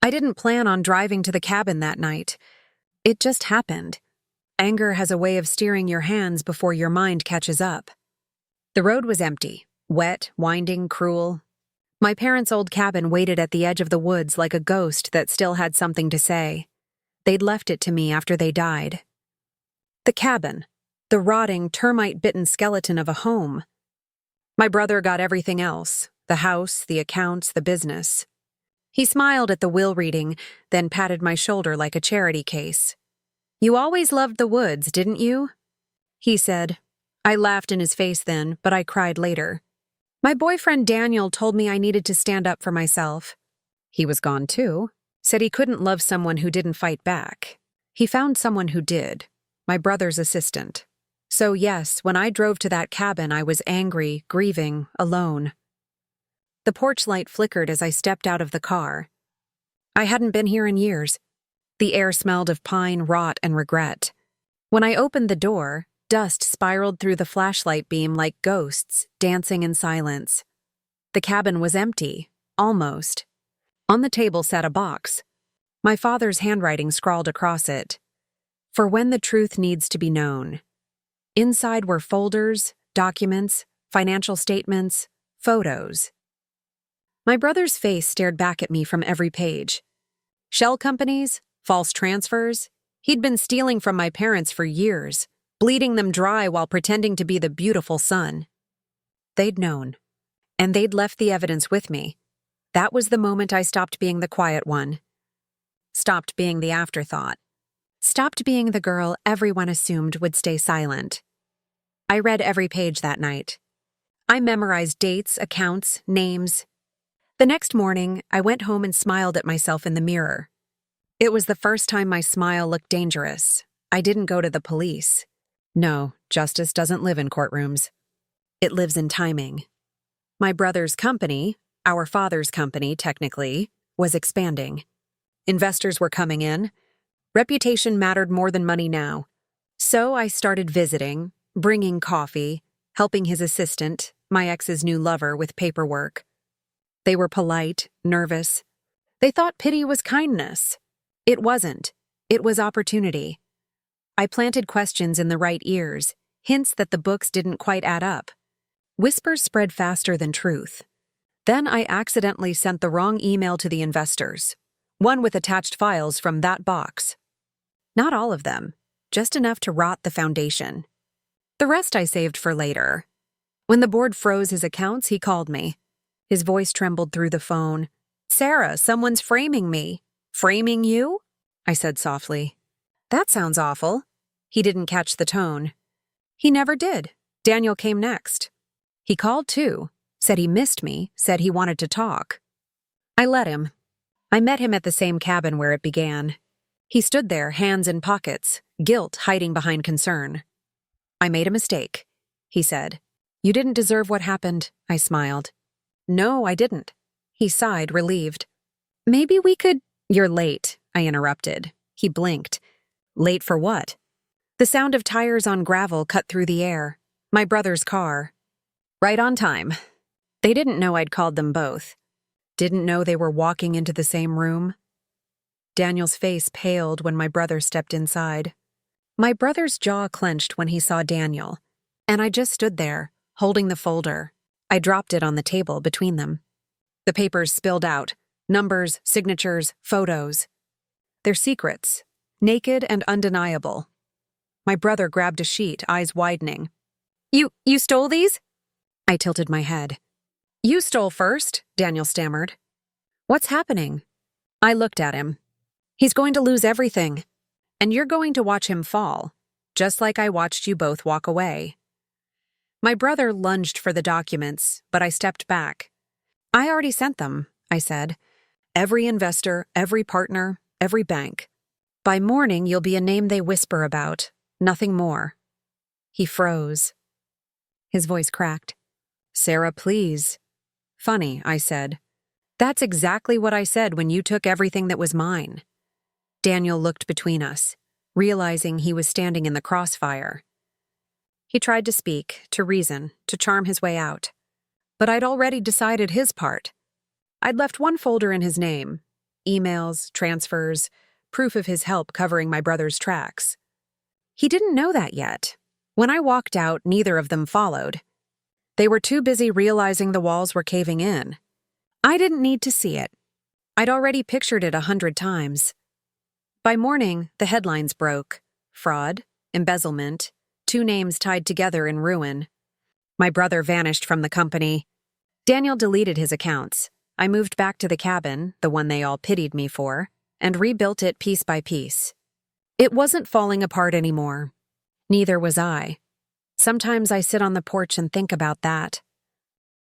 I didn't plan on driving to the cabin that night. It just happened. Anger has a way of steering your hands before your mind catches up. The road was empty, wet, winding, cruel. My parents' old cabin waited at the edge of the woods like a ghost that still had something to say. They'd left it to me after they died. The cabin, the rotting, termite-bitten skeleton of a home. My brother got everything else, the house, the accounts, the business. He smiled at the will reading, then patted my shoulder like a charity case. "You always loved the woods, didn't you?" he said. I laughed in his face then, but I cried later. My boyfriend Daniel told me I needed to stand up for myself. He was gone too. Said he couldn't love someone who didn't fight back. He found someone who did, my brother's assistant. So yes, when I drove to that cabin, I was angry, grieving, alone. The porch light flickered as I stepped out of the car. I hadn't been here in years. The air smelled of pine, rot, and regret. When I opened the door, dust spiraled through the flashlight beam like ghosts, dancing in silence. The cabin was empty, almost. On the table sat a box. My father's handwriting scrawled across it. "For when the truth needs to be known." Inside were folders, documents, financial statements, photos. My brother's face stared back at me from every page. Shell companies, false transfers. He'd been stealing from my parents for years, bleeding them dry while pretending to be the beautiful son. They'd known, and they'd left the evidence with me. That was the moment I stopped being the quiet one. Stopped being the afterthought. Stopped being the girl everyone assumed would stay silent. I read every page that night. I memorized dates, accounts, names. The next morning, I went home and smiled at myself in the mirror. It was the first time my smile looked dangerous. I didn't go to the police. No, justice doesn't live in courtrooms. It lives in timing. My brother's company, our father's company, technically, was expanding. Investors were coming in. Reputation mattered more than money now. So I started visiting, bringing coffee, helping his assistant, my ex's new lover, with paperwork. They were polite, nervous. They thought pity was kindness. It wasn't. It was opportunity. I planted questions in the right ears, hints that the books didn't quite add up. Whispers spread faster than truth. Then I accidentally sent the wrong email to the investors, one with attached files from that box. Not all of them, just enough to rot the foundation. The rest I saved for later. When the board froze his accounts, he called me. His voice trembled through the phone. "Sarah, someone's framing me." "Framing you?" I said softly. "That sounds awful." He didn't catch the tone. He never did. Daniel came next. He called too. Said he missed me, said he wanted to talk. I let him. I met him at the same cabin where it began. He stood there, hands in pockets, guilt hiding behind concern. "I made a mistake," he said. "You didn't deserve what happened," I smiled. "No, I didn't." He sighed, relieved. "Maybe we could—" "You're late," I interrupted. He blinked. Late for what? The sound of tires on gravel cut through the air. My brother's car. Right on time. They didn't know I'd called them both. Didn't know they were walking into the same room. Daniel's face paled when my brother stepped inside. My brother's jaw clenched when he saw Daniel, and I just stood there, holding the folder. I dropped it on the table between them. The papers spilled out. Numbers, signatures, photos. They're secrets, naked and undeniable. My brother grabbed a sheet, eyes widening. You stole these?" I tilted my head. "You stole first," Daniel stammered. "What's happening?" I looked at him. "He's going to lose everything. And you're going to watch him fall, just like I watched you both walk away." My brother lunged for the documents, but I stepped back. "I already sent them," I said. "Every investor, every partner, every bank. By morning, you'll be a name they whisper about, nothing more." He froze. His voice cracked. "Sarah, please." "Funny," I said. "That's exactly what I said when you took everything that was mine." Daniel looked between us, realizing he was standing in the crossfire. He tried to speak, to reason, to charm his way out. But I'd already decided his part. I'd left one folder in his name. emails, transfers, proof of his help covering my brother's tracks. He didn't know that yet. When I walked out, neither of them followed. They were too busy realizing the walls were caving in. I didn't need to see it. I'd already pictured it 100 times. By morning, the headlines broke. Fraud, embezzlement, 2 names tied together in ruin. My brother vanished from the company. Daniel deleted his accounts. I moved back to the cabin, the one they all pitied me for, and rebuilt it piece by piece. It wasn't falling apart anymore. Neither was I. Sometimes I sit on the porch and think about that.